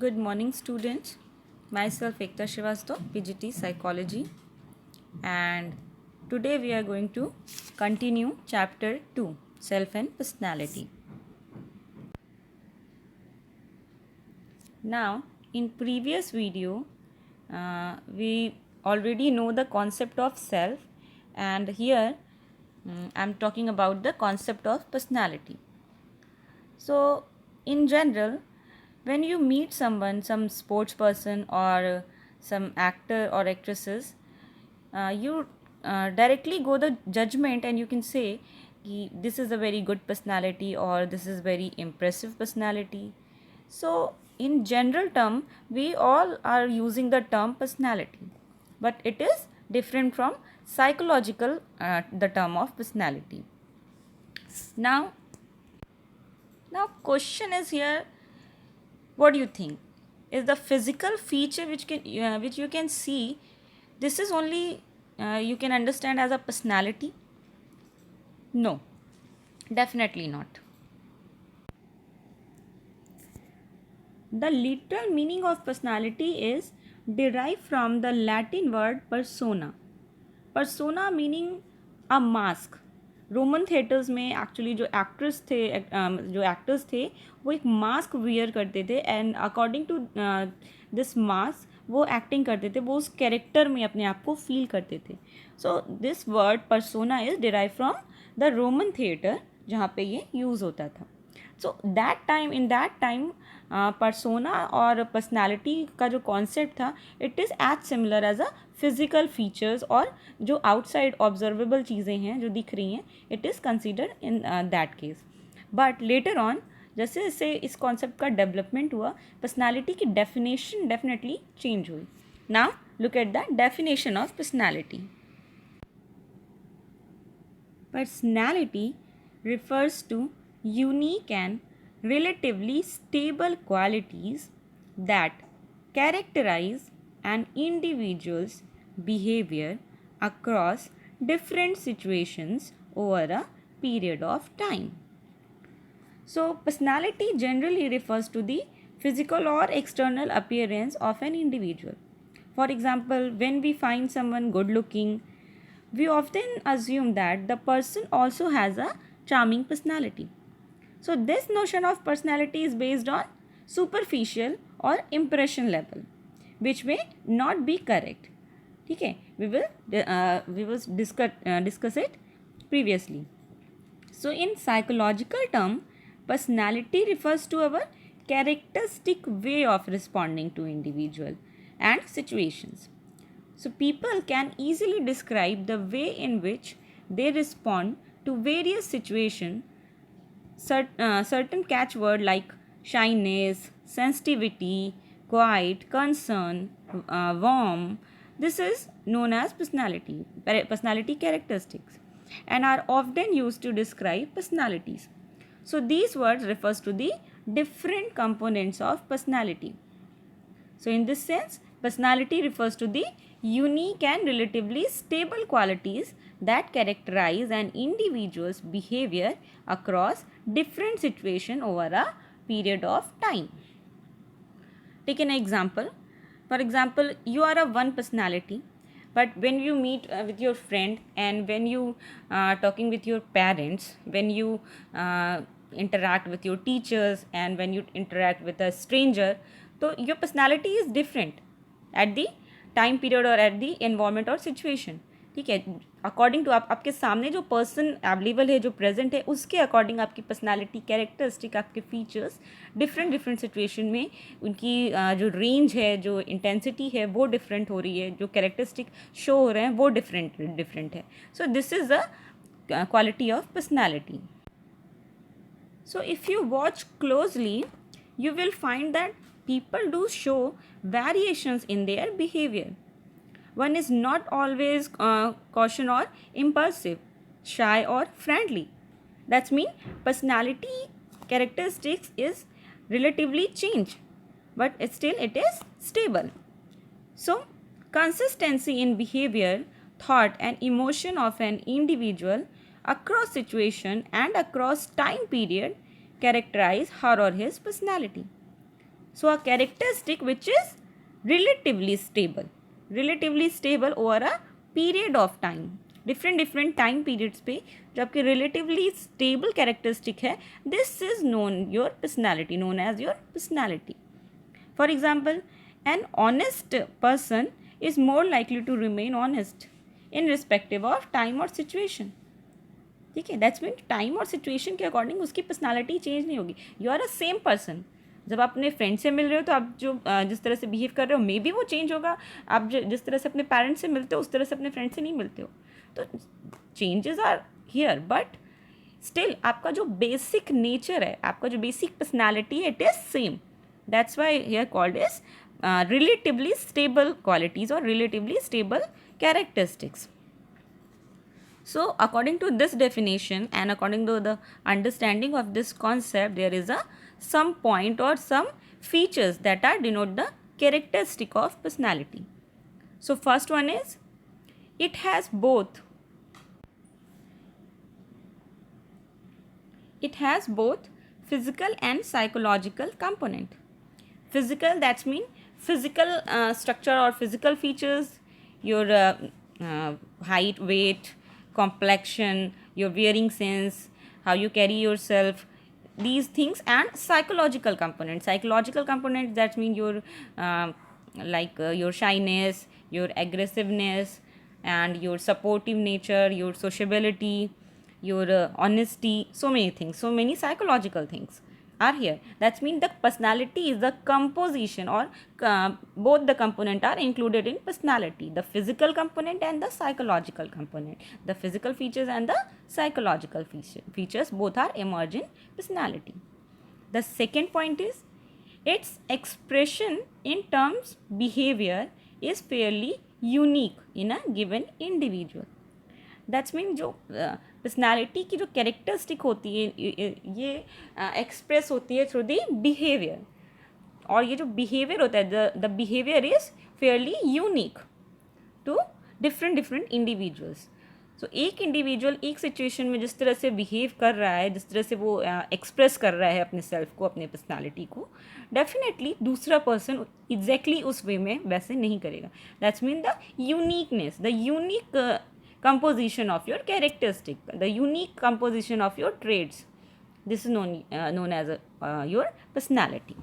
Good morning, students. Myself Ekta Shrivastava, PGT Psychology, and today we are going to continue chapter 2, Self and Personality. Now, in previous video, we already know the concept of self, and here I'm talking about the concept of personality. So, in general, when you meet someone, some sports person or some actor or actresses, you directly go the judgment and you can say this is a very good personality or this is very impressive personality. So, in general term, we all are using the term personality, but it is different from psychological the term of personality. Now, question is here, what do you think? Is the physical feature which you can see, this is only you can understand as a personality? No, definitely not. The literal meaning of personality is derived from the Latin word persona. Persona meaning a mask. Roman theatres में actually जो actress थे जो actors थे वो एक mask wear करते थे and according to this mask वो एक्टिंग करते थे, वो उस कैरेक्टर में अपने आप को फील करते थे. So this word persona is derive from the Roman theatre जहाँ पे ये यूज़ होता था. So in that time persona और पर्सनालिटी का जो कॉन्सेप्ट था it is as similar as a physical features, और जो आउटसाइड ऑब्जर्वेबल चीज़ें हैं जो दिख रही हैं it is considered in that case. But later on जैसे जैसे इस कॉन्सेप्ट का डेवलपमेंट हुआ, पर्सनालिटी की डेफिनेशन डेफिनेटली चेंज हुई. Now look at the definition of personality. Personality refers to unique and relatively stable qualities that characterize an individual's behavior across different situations over a period of time. So, personality generally refers to the physical or external appearance of an individual. For example, when we find someone good looking, we often assume that the person also has a charming personality. So, this notion of personality is based on superficial or impression level, which may not be correct. ठीक है, we will discuss it previously. So, in psychological term, personality refers to our characteristic way of responding to individual and situations. So, people can easily describe the way in which they respond to various situations. Certain catchword like shyness, sensitivity, quiet, concern, warm. This is known as personality characteristics, and are often used to describe personalities. So, these words refers to the different components of personality. So, in this sense, personality refers to the unique and relatively stable qualities that characterize an individual's behavior across different situations over a period of time. Take an example. For example, you are a one personality, but when you meet with your friend and when you talking with your parents, when you interact with your teachers and when you interact with a stranger, so your personality is different at the time period और at the environment और situation. ठीक है, according to आपके सामने जो person available है, जो present है, उसके अकॉर्डिंग आपकी पर्सनालिटी कैरेक्टरिस्टिक, आपके फीचर्स डिफरेंट सिचुएशन में उनकी जो रेंज है, जो इंटेंसिटी है वो डिफरेंट हो रही है, जो कैरेक्टरिस्टिक शो हो रहे हैं वो डिफरेंट है. So this is the quality of personality. So if you watch closely you will find that people do show variations in their behavior. One is not always cautious or impulsive, shy or friendly. That's mean personality characteristics is relatively changed, but still it is stable. So, consistency in behavior, thought and emotion of an individual across situation and across time period characterize her or his personality. So a characteristic which is relatively stable over a period of time. Different time periods पे जो आपकी relatively stable characteristic है, this is known your personality, known as your personality. For example, an honest person is more likely to remain honest in respective of time और situation. ठीक है, that's mean time और situation के according उसकी personality change नहीं होगी. You are a same person. जब आप अपने फ्रेंड से मिल रहे हो तो आप जो जिस तरह से बिहेव कर रहे हो मे बी वो चेंज होगा. आप जिस तरह से अपने पेरेंट्स से मिलते हो उस तरह से अपने फ्रेंड से नहीं मिलते हो. तो changes are here, but still आपका जो बेसिक नेचर है, आपका जो बेसिक पर्सनैलिटी है, it is same. That's why here called is relatively stable qualities और relatively stable characteristics. So according to this definition and according to the understanding of this concept, there is some point or some features that are denote the characteristic of personality. So first one is it has both physical and psychological component. Physical, that's mean physical structure or physical features, your height, weight, complexion, your wearing sense, how you carry yourself, these things. And psychological components, that mean your your shyness, your aggressiveness, and your supportive nature, your sociability, your honesty. So many things, so many psychological things are here. That means the personality is the composition, or both the component are included in personality, the physical component and the psychological component. The physical features and the psychological features both are emerged in personality. The second point is its expression in terms behavior is fairly unique in a given individual. That's mean जो personality की जो characteristic होती है ये express होती है through the behaviour. और ये जो बिहेवियर होता है, the behaviour is fairly unique to different individuals. So एक इंडिविजुअल एक सिचुएशन में जिस तरह से बिहेव कर रहा है, जिस तरह से वो एक्सप्रेस कर रहा है अपने सेल्फ को, अपने पर्सनैलिटी को, डेफिनेटली दूसरा पर्सन एग्जैक्टली उस वे में वैसे नहीं करेगा. That's mean the uniqueness, the unique composition of your characteristic, the unique composition of your traits. This is known as your personality.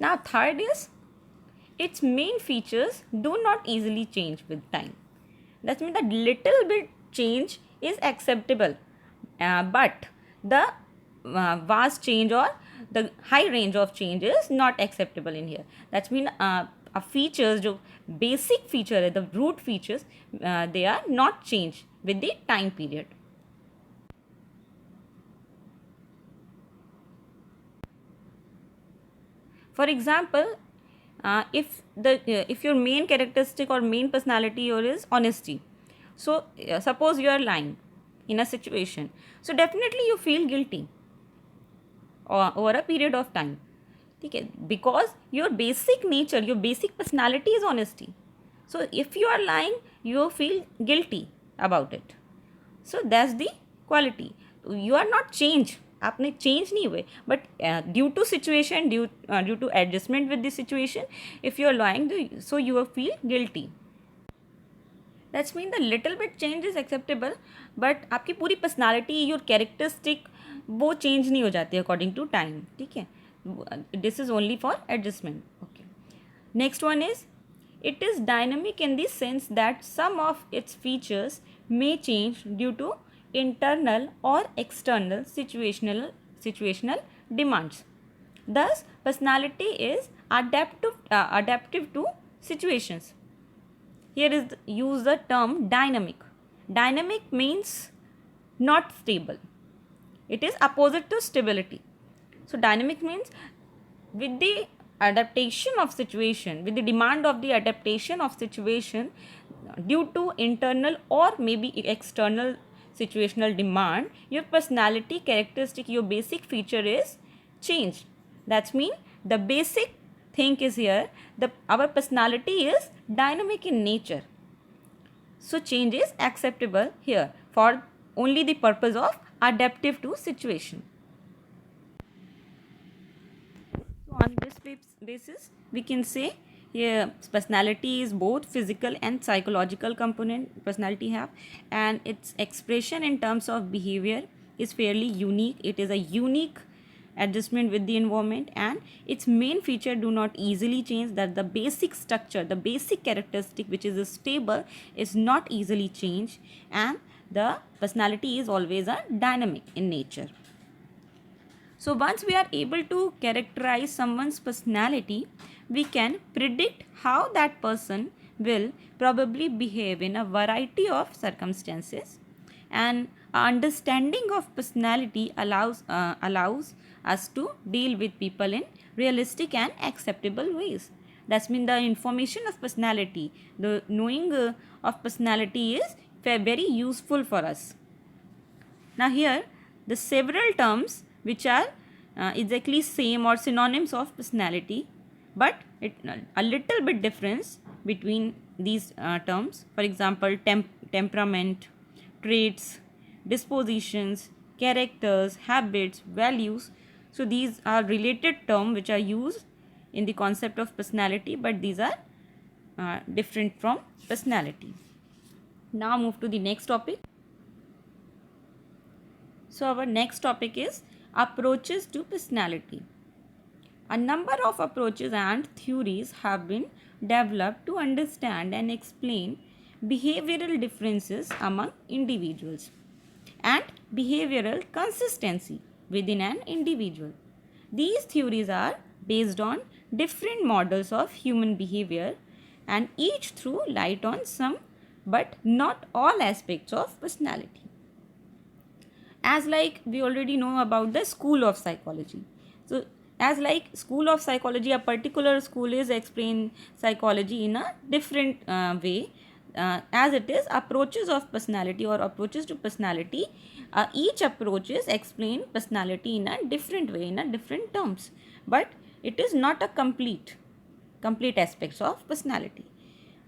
Now third is its main features do not easily change with time. That means that little bit change is acceptable, but the vast change or the high range of change is not acceptable in here. That means features जो basic feature है, the root features, they are not changed with the time period. For example, if your main characteristic or main personality is honesty, so suppose you are lying in a situation, so definitely you feel guilty over a period of time. ठीक है, because your basic nature, your basic personality is honesty. So if you are lying, you feel guilty about it. So that's the quality. You are not changed. आपने change नहीं हुए, but due to situation, due to adjustment with the situation, if you are lying, so you will feel guilty. That's mean the little bit change is acceptable, but आपकी पूरी personality, your characteristic, वो change नहीं हो जाती according to time. ठीक है, this is only for adjustment. Okay, next one is it is dynamic in the sense that some of its features may change due to internal or external situational demands. Thus personality is adaptive to situations. Here is use the term dynamic. Dynamic means not stable. It is opposite to stability. So dynamic means with the adaptation of situation, with the demand of the adaptation of situation due to internal or maybe external situational demand, your personality characteristic, your basic feature is changed. That's mean the basic thing is here, our personality is dynamic in nature. So change is acceptable here for only the purpose of adaptive to situation. On this basis, we can say yeah, personality is both physical and psychological component personality have, and its expression in terms of behavior is fairly unique. It is a unique adjustment with the environment, and its main feature do not easily change, that the basic structure, the basic characteristic which is stable is not easily changed, and the personality is always a dynamic in nature. So once we are able to characterize someone's personality, we can predict how that person will probably behave in a variety of circumstances. And understanding of personality allows us to deal with people in realistic and acceptable ways. That's mean the information of personality, the knowing of personality is very useful for us. Now here the several terms which are exactly same or synonyms of personality, but a little bit difference between these terms. For example, temperament, traits, dispositions, characters, habits, values. So these are related terms which are used in the concept of personality, but these are different from personality. Now move to the next topic. So our next topic is approaches to personality. A number of approaches and theories have been developed to understand and explain behavioral differences among individuals and behavioral consistency within an individual. These theories are based on different models of human behavior, and each throw light on some but not all aspects of personality. As like we already know about the school of psychology. So as like school of psychology, a particular school is explain psychology in a different way, as it is approaches of personality or approaches to personality. Each approach is explain personality in a different way, in a different terms, but it is not a complete aspects of personality.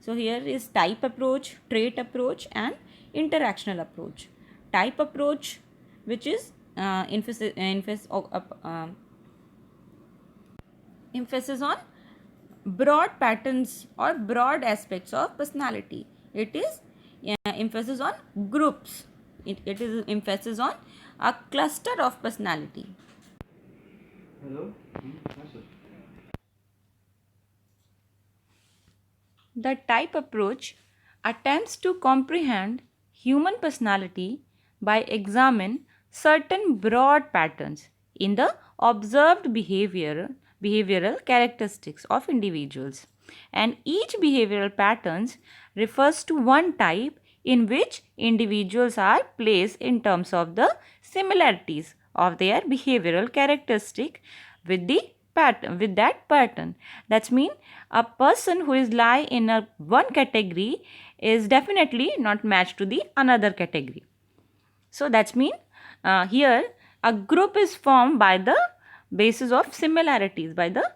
So here is type approach, trait approach, and interactional approach. Type approach, which is emphasis on broad patterns or broad aspects of personality. It is emphasis on groups. It is emphasis on a cluster of personality. Hello. The type approach attempts to comprehend human personality by examining certain broad patterns in the observed behavioral characteristics of individuals, and each behavioral patterns refers to one type in which individuals are placed in terms of the similarities of their behavioral characteristic with that pattern. That's mean a person who is lie in a one category is definitely not matched to the another category. So that's mean here a group is formed by the basis of similarities, by the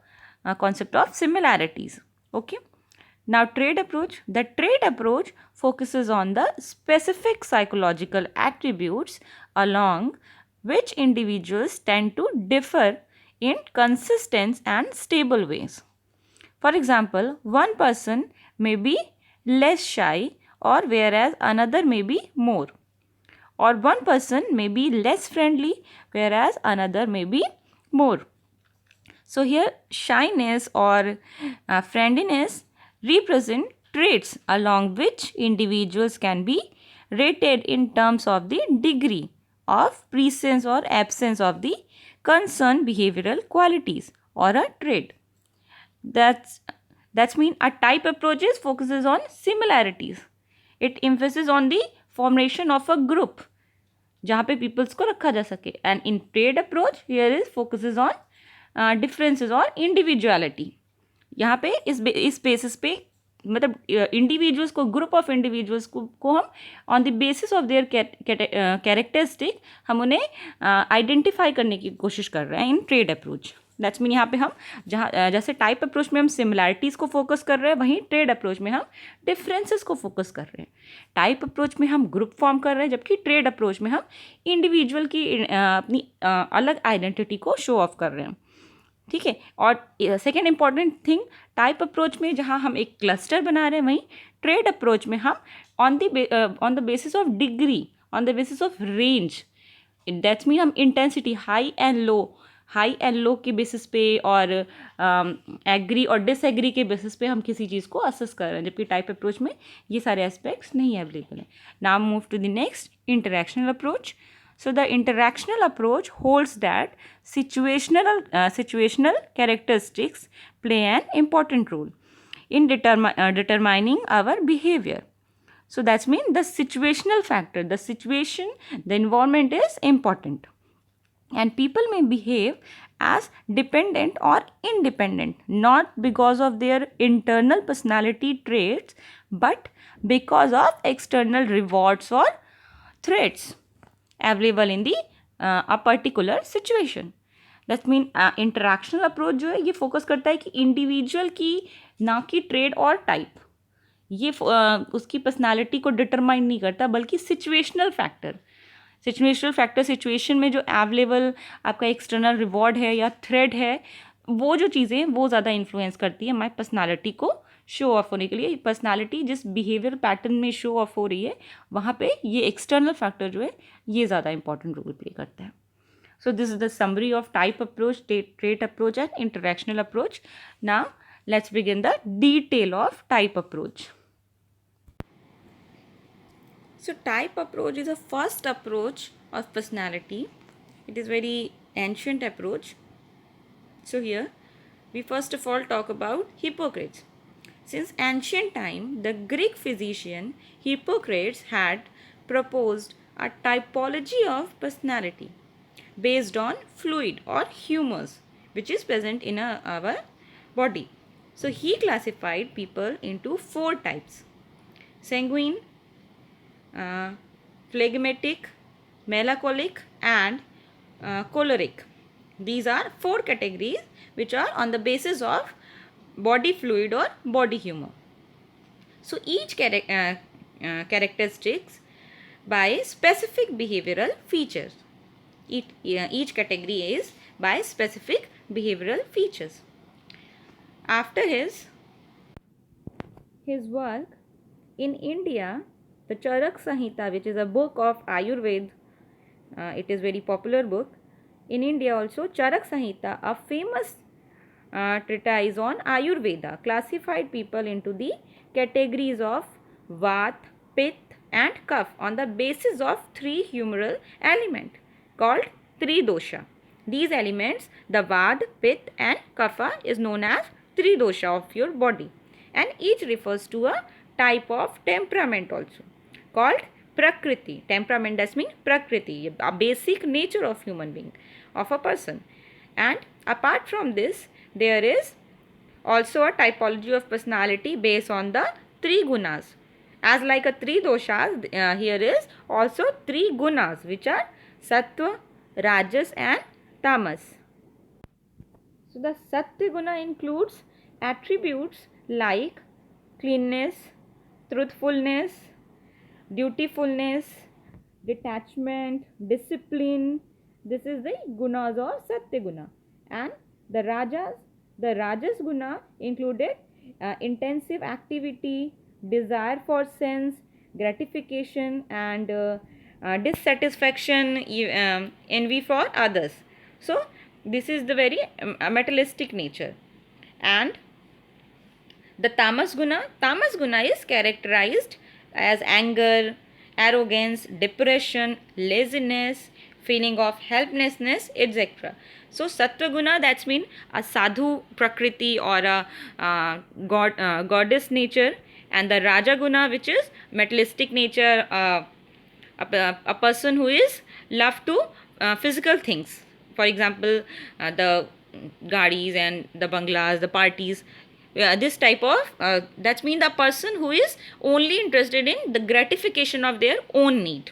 concept of similarities. Okay. Now trait approach. The trait approach focuses on the specific psychological attributes along which individuals tend to differ in consistent and stable ways. For example, one person may be less shy, or whereas another may be more. Or one person may be less friendly, whereas another may be more. So here shyness or friendliness represent traits along which individuals can be rated in terms of the degree of presence or absence of the concerned behavioral qualities or a trait. That's mean a type approaches focuses on similarities. It emphasizes on the formation of a group जहाँ पे peoples को रखा जा सके, and in trait approach here is focuses on differences or individuality. यहाँ पे इस basis पे मतलब इंडिविजुअल्स को, ग्रुप ऑफ इंडिविजुअल्स को हम on the basis of their characteristic हम उन्हें आइडेंटिफाई करने की कोशिश कर रहे हैं in trade approach. That's mean यहाँ पे हम जहाँ जैसे टाइप अप्रोच में हम सिमिलैरिटीज़ को फोकस कर रहे हैं, वहीं ट्रेड अप्रोच में हम डिफरेंसेस को फोकस कर रहे हैं. टाइप अप्रोच में हम ग्रुप फॉर्म कर रहे हैं, जबकि ट्रेड अप्रोच में हम इंडिविजुअल की अपनी अलग आइडेंटिटी को शो ऑफ कर रहे हैं. ठीक है। और second important thing, type approach में जहाँ हम एक क्लस्टर बना रहे हैं, वहीं ट्रेड अप्रोच में हम on the basis of degree, on the basis of range, that's mean हम इंटेंसिटी हाई एंड लो के बेसिस पे और एग्री और डिसएग्री के बेसिस पे हम किसी चीज़ को असेस कर रहे हैं, जबकि टाइप अप्रोच में ये सारे एस्पेक्ट्स नहीं अवेलेबल हैं। Now move to the next, interactional approach. So the interactional approach holds that situational characteristics play an important role in determining our behavior. So that's mean the situational factor, the situation, the environment is important, and people may behave as dependent or independent not because of their internal personality traits but because of external rewards or threats available in the a particular situation. That mean interactional approach जो है ये focus करता है कि individual की, ना कि trade और टाइप, ये उसकी पर्सनालिटी को डिटरमाइन नहीं करता, बल्कि सिचुएशनल फैक्टर सिचुएशन में जो अवेलेबल आपका एक्सटर्नल रिवॉर्ड है या थ्रेड है, वो जो चीज़ें वो ज़्यादा इन्फ्लुएंस करती है हमारी पर्सनालिटी को शो ऑफ होने के लिए. पर्सनालिटी जिस बिहेवियर पैटर्न में शो ऑफ हो रही है, वहाँ पे ये एक्सटर्नल फैक्टर जो है ये ज़्यादा इंपॉर्टेंट रोल प्ले करता है. So this is the summary of type approach, trait approach and interactional approach. Now let's begin the detail of type approach. So type approach is the first approach of personality. It is very ancient approach. So here we first of all talk about Hippocrates. Since ancient time, the Greek physician Hippocrates had proposed a typology of personality based on fluid or humors which is present in our body. So he classified people into 4 types: sanguine, phlegmatic, melancholic and choleric. These are 4 categories which are on the basis of body fluid or body humor. So each characteristics by specific behavioral features. Each category is by specific behavioral features. After his work in India, the Charak Samhita, which is a book of Ayurveda, it is very popular book. In India also, Charak Samhita, a famous treatise on Ayurveda, classified people into the categories of Vat, Pitta and Kapha on the basis of 3 humoral elements called Tridosha. These elements, the Vad, Pitta and Kapha, is known as Tridosha of your body, and each refers to a type of temperament also called Prakriti. Temperament does mean Prakriti, a basic nature of human being, of a person. And apart from this, there is also a typology of personality based on the 3 gunas. As like a 3 doshas, here is also 3 gunas which are Sattva, Rajas and Tamas. So the Sattva guna includes attributes like cleanness, truthfulness, dutifulness, detachment, discipline. This is the gunas of Sattva guna. And the Rajas guna included intensive activity, desire for sense gratification and dissatisfaction, envy for others. So this is the very materialistic nature. And the Tamas guna is characterized as anger, arrogance, depression, laziness, feeling of helplessness, etc. So Sattva guna, that's mean a sadhu prakriti or a goddess nature, and the Raja guna, which is materialistic nature, a person who is love to physical things. For example, the gadis and the banglas, the parties. This type of that means the person who is only interested in the gratification of their own need.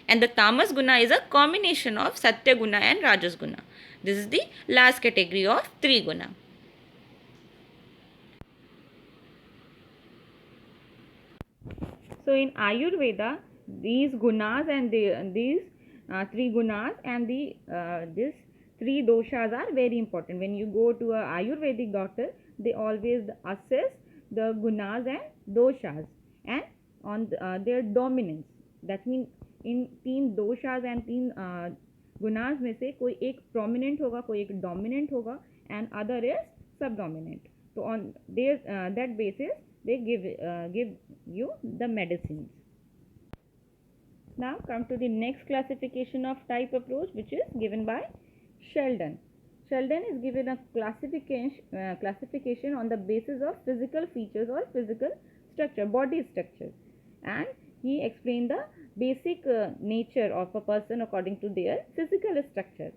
And the Tamas guna is a combination of Satya guna and Rajas guna. This is the last category of 3 guna. So in Ayurveda, these gunas and these 3 gunas and this three doshas are very important. When you go to a Ayurvedic doctor, they always assess the gunas and doshas and on their dominance. That means इन तीन doshas and तीन गुनाज में से कोई एक prominent होगा, कोई एक dominant होगा, and other is subdominant. So on that basis they give you the medicines. Now come to the next classification of type approach, which is given by Sheldon. Sheldon is given a classification on the basis of physical features or physical structure, body structure, and he explained the basic nature of a person according to their physical structure.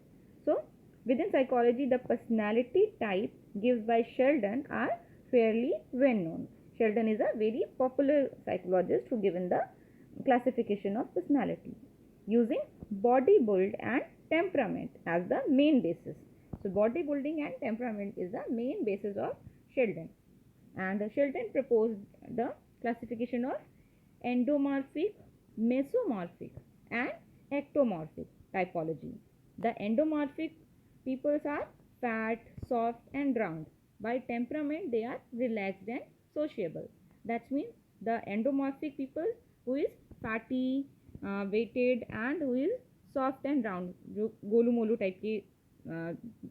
So within psychology, the personality type given by Sheldon are fairly well known. Sheldon is a very popular psychologist who given the classification of personality using body build and temperament as the main basis. So body building and temperament is the main basis of Sheldon, and Sheldon proposed the classification of endomorphic, mesomorphic and ectomorphic typology. The endomorphic peoples are fat, soft and round. By temperament they are relaxed and sociable. That means the endomorphic people who is fatty, weighted and who is soft and round, जो Golu Molu type के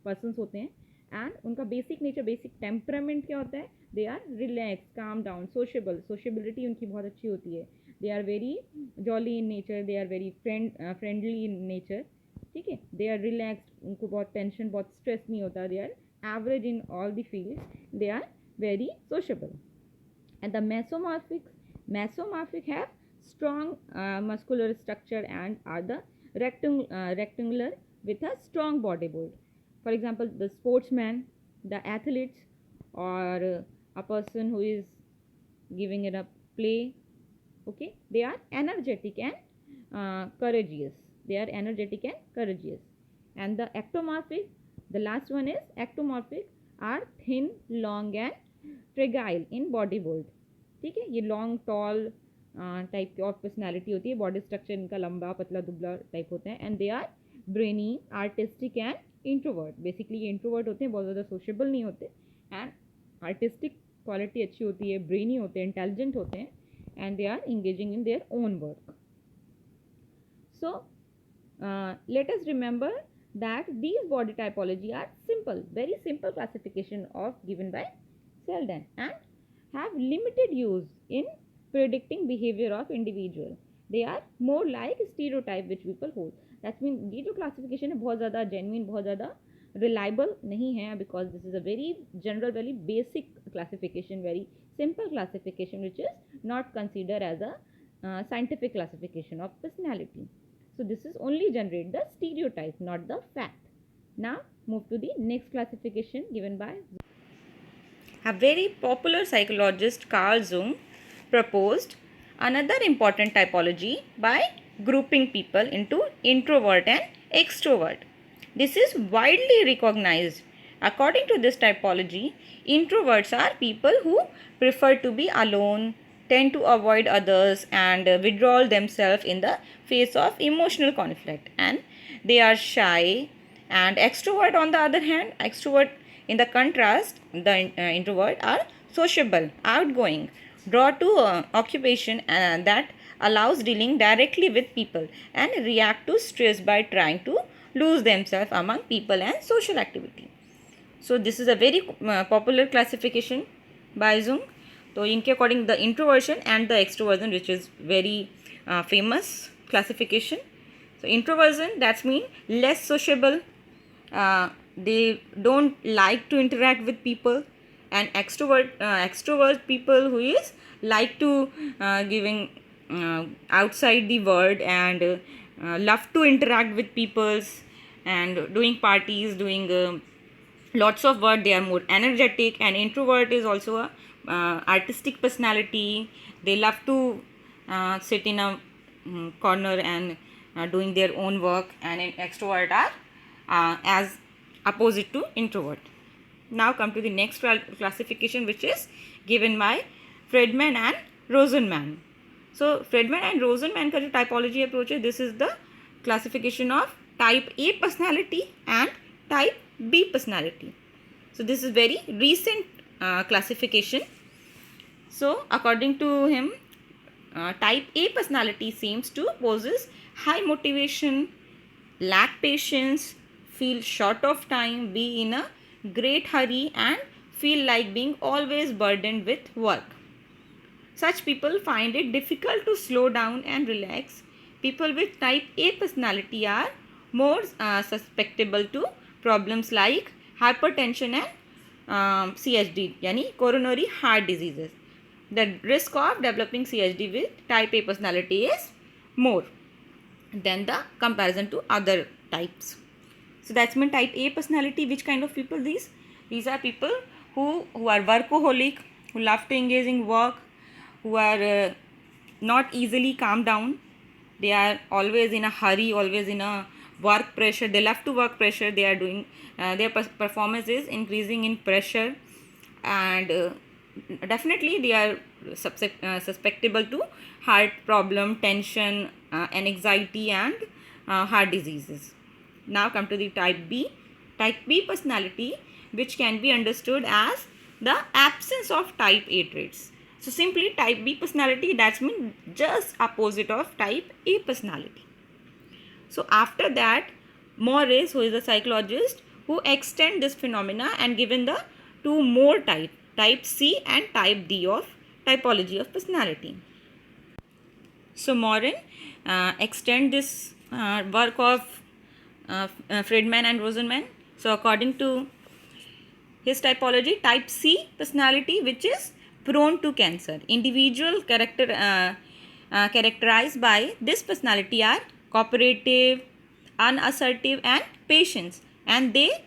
persons होते हैं, and उनका basic nature, basic temperament क्या होता है, they are relax, calm down, sociable, sociability उनकी बहुत अच्छी होती है, they are very jolly in nature, they are very friendly in nature, ठीक है, दे आर रिलैक्सड, उनको बहुत टेंशन, बहुत स्ट्रेस नहीं होता, they are average in all the fields, they are very sociable. And the mesomorphic have strong muscular structure and are the rectangular with a strong body build. For example, the sportsman, the athletes, or a person who is giving it a play, okay, they are energetic and courageous. They are energetic and courageous. And the ectomorphic, the last one is ectomorphic, are thin, long and fragile in body build. ठीक है, ये long tall type of personality होती है, body structure इनका लंबा पतला दुबला type होता है, and they are brainy, artistic and introvert. Basically ये इंट्रोवर्ट होते हैं, बहुत ज़्यादा सोशेबल नहीं होते, एंड आर्टिस्टिक क्वालिटी अच्छी होती है, ब्रेनी होते हैं, इंटेलिजेंट होते हैं, and they are engaging in their own work. So let us remember that these body typology are simple, very simple classification of given by Sheldon, and have limited use in predicting behavior of individual. They are more like stereotype which people hold. That means ये जो classification है बहुत ज़्यादा genuine, बहुत ज़्यादा reliable नहीं है, because this is a very general, very basic classification, very simple classification which is not considered as a scientific classification of personality. So this is only generate the stereotype, not the fact. Now move to the next classification given by a very popular psychologist Carl Jung proposed another important typology by grouping people into introvert and extrovert. This is widely recognized. According to this typology, introverts are people who prefer to be alone, tend to avoid others and withdraw themselves in the face of emotional conflict, and they are shy. And extrovert on the other hand, extrovert in the contrast, the introvert are sociable, outgoing, draw to occupation that allows dealing directly with people and react to stress by trying to lose themselves among people and social activity. So this is a very popular classification by Jung. So इनके according the introversion and the extroversion, which is very famous classification. So introversion, that's mean less sociable, they don't like to interact with people, and extrovert people who is like to giving outside the world and love to interact with peoples and doing parties, doing lots of work. They are more energetic, and introvert is also a artistic personality. They love to sit in a corner and doing their own work, and extrovert are as opposite to introvert. Now come to the next classification, which is given by Friedman and Rosenman. So Friedman and Rosenman का जो typology approach है, this is the classification of type A personality and type B personality. So this is very recent classification. So according to him, type A personality seems to possess high motivation, lack patience, feel short of time, be in a great hurry, and feel like being always burdened with work. Such people find it difficult to slow down and relax. People with type A personality are more susceptible to problems like hypertension and CHD, yani coronary heart diseases. The risk of developing CHD with type A personality is more than the comparison to other types. So that's mean type A personality. Which kind of people these? These are people who are workaholic, who love to engage in work, who are not easily calm down. They are always in a hurry, always in a work pressure. They love to work pressure. They are doing their performance is increasing in pressure, and definitely they are susceptible to heart problem, tension, and anxiety, and heart diseases. Now come to the type B. Type B personality, which can be understood as the absence of type A traits. So simply type B personality, that's mean just opposite of type A personality. So after that, Morris, who is a psychologist, who extend this phenomena and given the two more type C and type D of typology of personality. So Morin extend this work of Friedman and Rosenman. So according to his typology, type C personality, which is prone to cancer. Individual characterized by this personality are cooperative, unassertive, and patient, and they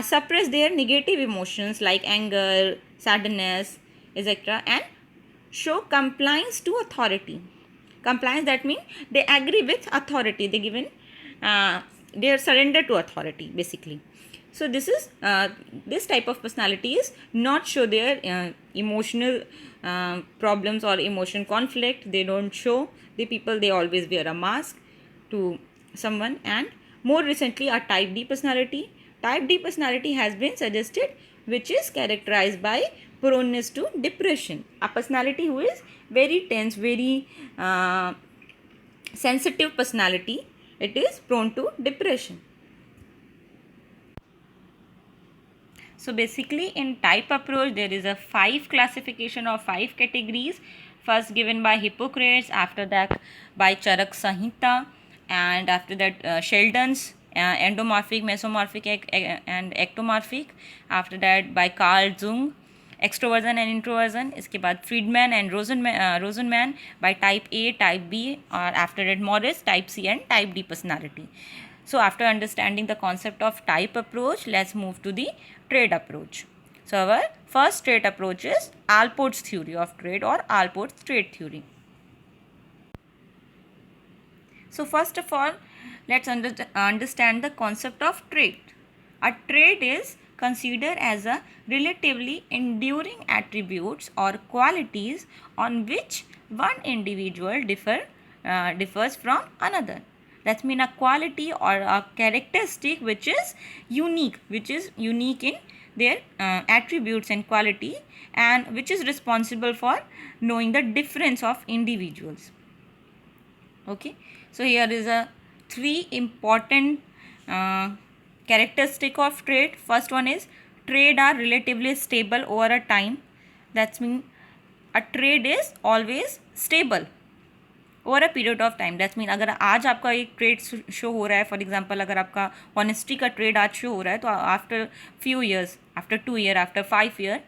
suppress their negative emotions like anger, sadness, etc., and show compliance to authority. Compliance, that means they agree with authority. They given they are surrender to authority basically. So this is this type of personality is not show their emotional problems or emotion conflict. They don't show the people. They always wear a mask to someone. And more recently, a type D personality. Type D personality has been suggested, which is characterized by proneness to depression. A personality who is very tense, very sensitive personality. It is prone to depression. So basically in type approach there is a 5 classification of 5 categories. First given by Hippocrates, after that by Charak Samhita, and after that Sheldon's endomorphic, mesomorphic and ectomorphic. After that by Carl Jung, extroversion and introversion. इसके बाद Friedman and Rosenman by type A, type B, or after that Morris, type C and type D personality. So after understanding the concept of type approach, let's move to the trait approach. So our first trait approach is Alport's theory of trait or Alport's trait theory. So first of all, let's understand the concept of trait. A trait is considered as a relatively enduring attributes or qualities on which one individual differs from another. That means a quality or a characteristic which is unique in their attributes and quality, and which is responsible for knowing the difference of individuals. Okay, so here is a 3 important characteristic of trait. First one is trait are relatively stable over a time. That means a trait is always stable over a period of time. That's mean अगर आज आपका एक trade show हो रहा है, for example अगर आपका honesty का ट्रेड आज शो हो रहा है, तो after few years, after 2 year, after 5 year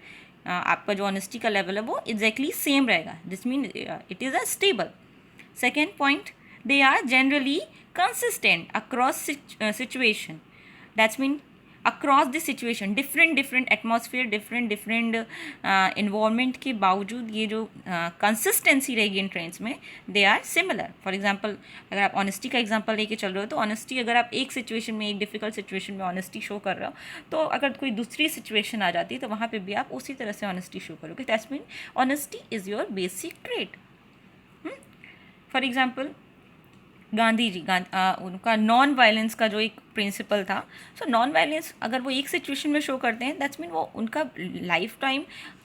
आपका जो ऑनेस्टी का लेवल है वो एग्जैक्टली सेम रहेगा. This mean it is a stable. Second point, they are generally consistent across situation. That's mean across the situation, different atmosphere, different environment के बावजूद ये जो consistency रहेगी इन ट्रेंड्स में, they are similar. For example, अगर आप honesty का example लेके चल रहे हो, तो ऑनेस्टी अगर आप एक सिचुएशन में, एक डिफिकल्ट सिचुएशन में ऑनेस्टी शो कर रहे हो, तो अगर कोई दूसरी सिचुएशन आ जाती है तो वहाँ पे भी आप उसी तरह से ऑनेस्टी शो करोगे. That's mean honesty is your basic trait. For example, Gandhi ji उनका नॉन वायलेंस का जो एक प्रिंसिपल था. सो नॉन वायलेंस अगर वो एक सिचुएशन में शो करते हैं, दैट्स मीन वो उनका लाइफ टाइम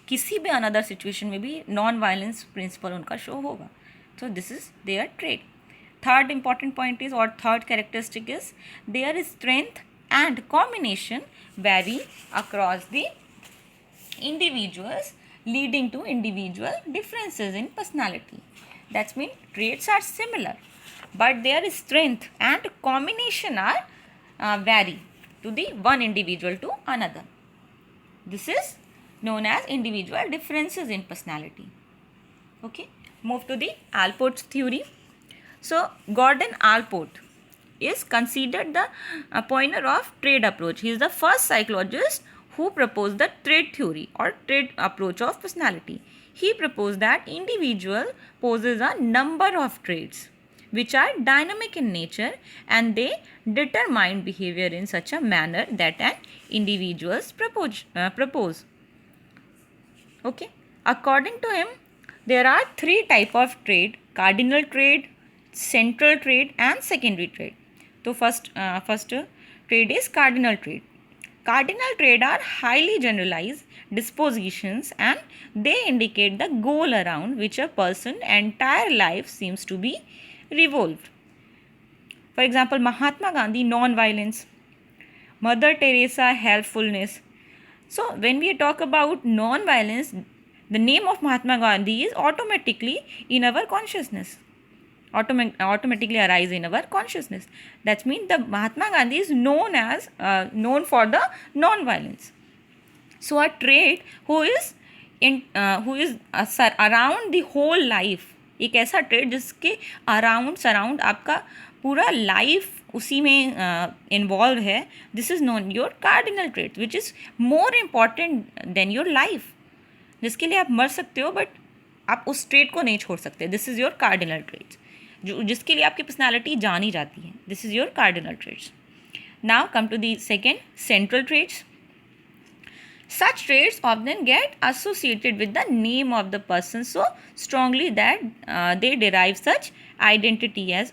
किसी भी अनदर सिचुएशन में भी नॉन वायलेंस प्रिंसिपल उनका शो होगा. So this is their trait. Third important point is, or third characteristic is, their strength and combination vary across the individuals, leading to individual differences in personality. That means traits are similar, but their strength and combination are vary to the one individual to another. This is known as individual differences in personality. Okay, move to the Allport's theory. So Gordon Allport is considered the pioneer of trait approach. He is the first psychologist who proposed the trait theory or trait approach of personality. He proposed that individual possess a number of traits which are dynamic in nature, and they determine behavior in such a manner that an individual's propose. Okay, according to him, there are three type of trait: cardinal trait, central trait and secondary trait. So first trait is cardinal trait. Cardinal trait are highly generalized dispositions, and they indicate the goal around which a person's entire life seems to be revolved. For example, Mahatma Gandhi, non-violence; Mother Teresa, helpfulness. So when we talk about non-violence, the name of Mahatma Gandhi is automatically in our consciousness. Automatically arise in our consciousness. That means the Mahatma Gandhi is known for the non-violence. So a trait who is around the whole life, एक ऐसा trade जिसके surround आपका पूरा life उसी में involve है. This is known your cardinal trait which is more important than your life. जिसके लिए आप मर सकते हो बट आप उस ट्रेट को नहीं छोड़ सकते. This is your cardinal traits, जो जिसके लिए आपकी पर्सनैलिटी जानी जाती है. This is your cardinal traits. Now come to the second, central traits. Such traits often get associated with the name of the person so strongly that they derive such identity as.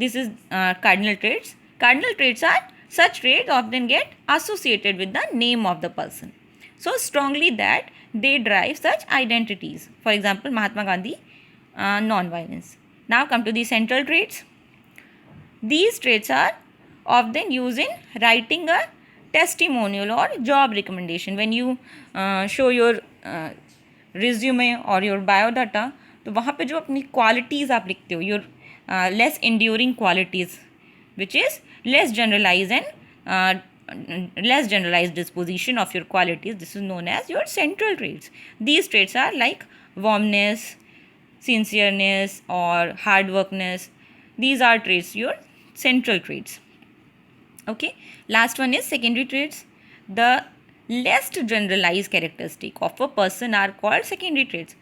This is cardinal traits. Cardinal traits are such traits often get associated with the name of the person so strongly that they derive such identities. For example, Mahatma Gandhi, non-violence. Now come to the central traits. These traits are often used in writing a testimonial or job recommendation. When you show your resume or your biodata, तो वहाँ पे जो अपनी qualities आप लिखते हो, your less enduring qualities which is less generalized disposition of your qualities, this is known as your central traits. These traits are like warmness, sincereness or hard workness. These are traits, your central traits. Okay, last one is secondary traits. The less generalized characteristic of a person are called secondary traits.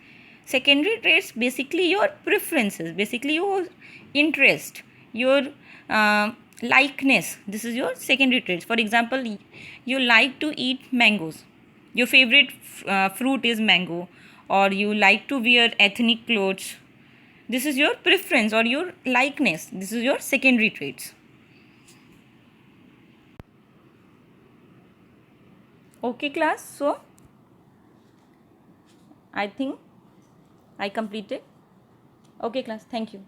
Secondary traits basically your preferences, basically your interest, your likeness. This is your secondary traits. For example, you like to eat mangoes, your favorite fruit is mango, or you like to wear ethnic clothes. This is your preference or your likeness. This is your secondary traits. Okay class, so I think I completed. Okay class, thank you.